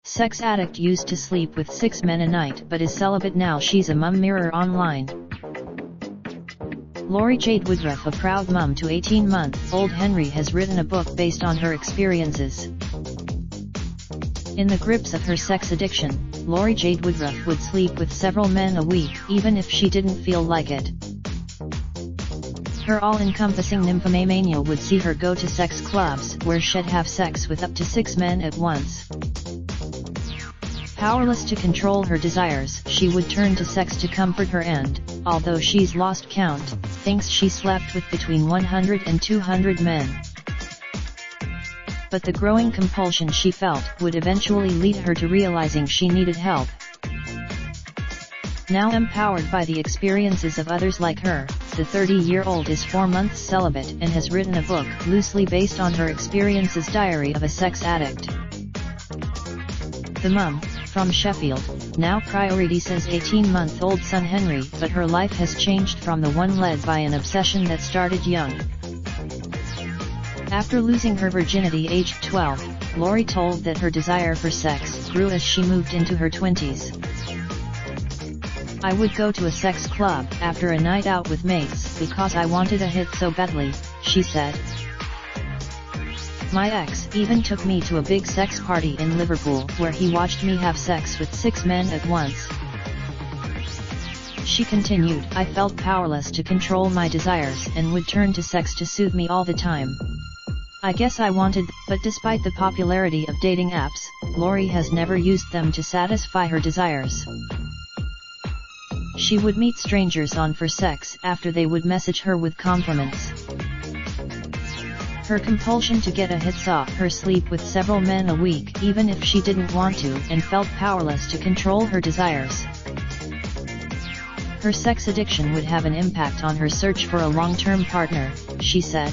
Sex addict used to sleep with 6 men a night but is celibate now. She's a mum. Mirror Online. Lori Jade Woodruff, a proud mum to 18-month-old Henry, has written a book based on her experiences. In the grips of her sex addiction, Lori Jade Woodruff would sleep with several men a week, even if she didn't feel like it. Her all-encompassing nymphomania would see her go to sex clubs, where she'd have sex with up to 6 men at once. Powerless to control her desires, she would turn to sex to comfort her and, although she's lost count, thinks she slept with between 100 and 200 men. But the growing compulsion she felt would eventually lead her to realizing she needed help. Now empowered by the experiences of others like her, the 30-year-old is 4 months celibate and has written a book loosely based on her experiences. Diary of a Sex Addict. The mum, from Sheffield, now prioritizes 18-month-old son Henry, but her life has changed from the one led by an obsession that started young. After losing her virginity aged 12, Lori told that her desire for sex grew as she moved into her 20s. I would go to a sex club after a night out with mates because I wanted a hit so badly, she said. My ex even took me to a big sex party in Liverpool where he watched me have sex with 6 men at once. She continued, I felt powerless to control my desires and would turn to sex to soothe me all the time. I guess I wanted, but despite the popularity of dating apps, Lori has never used them to satisfy her desires. She would meet strangers on for sex after they would message her with compliments. Her compulsion to get a hit saw her sleep with several men a week even if she didn't want to, and felt powerless to control her desires. Her sex addiction would have an impact on her search for a long-term partner, she said.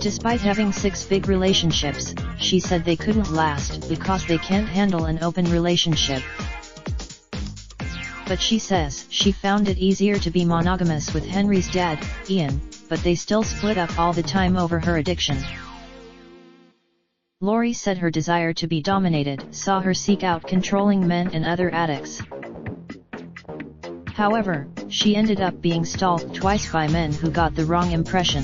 Despite having 6 big relationships, she said they couldn't last because they can't handle an open relationship. But she says she found it easier to be monogamous with Henry's dad, Ian, but they still split up all the time over her addiction. Lori said her desire to be dominated saw her seek out controlling men and other addicts. However, she ended up being stalked twice by men who got the wrong impression.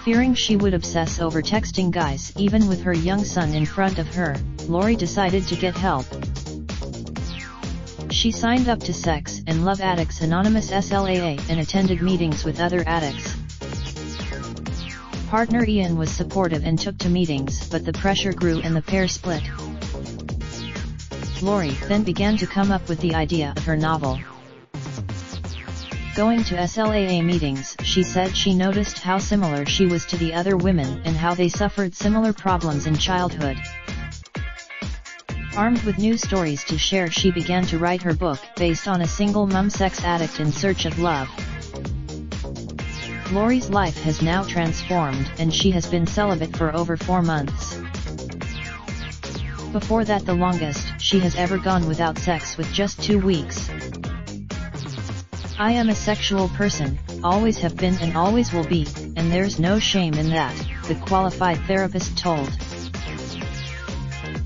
Fearing she would obsess over texting guys even with her young son in front of her, Lori decided to get help. She signed up to Sex and Love Addicts Anonymous (SLAA) and attended meetings with other addicts. Partner Ian was supportive and took to meetings, but the pressure grew and the pair split. Lori then began to come up with the idea of her novel. Going to SLAA meetings, she said she noticed how similar she was to the other women and how they suffered similar problems in childhood. Armed with new stories to share, she began to write her book based on a single mum sex addict in search of love. Lori's life has now transformed and she has been celibate for over 4 months. Before that, the longest she has ever gone without sex with just 2 weeks. I am a sexual person, always have been and always will be, and there's no shame in that, the qualified therapist told.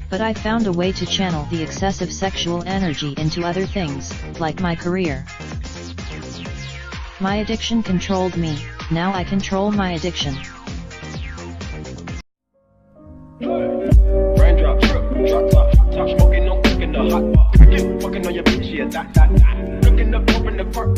But I found a way to channel the excessive sexual energy into other things, like my career. My addiction controlled me, now I control my addiction. Raindrop, drop top smoking, no cooking the hot pot. Fucking on your bitch, yeah, that. Looking up, open the park.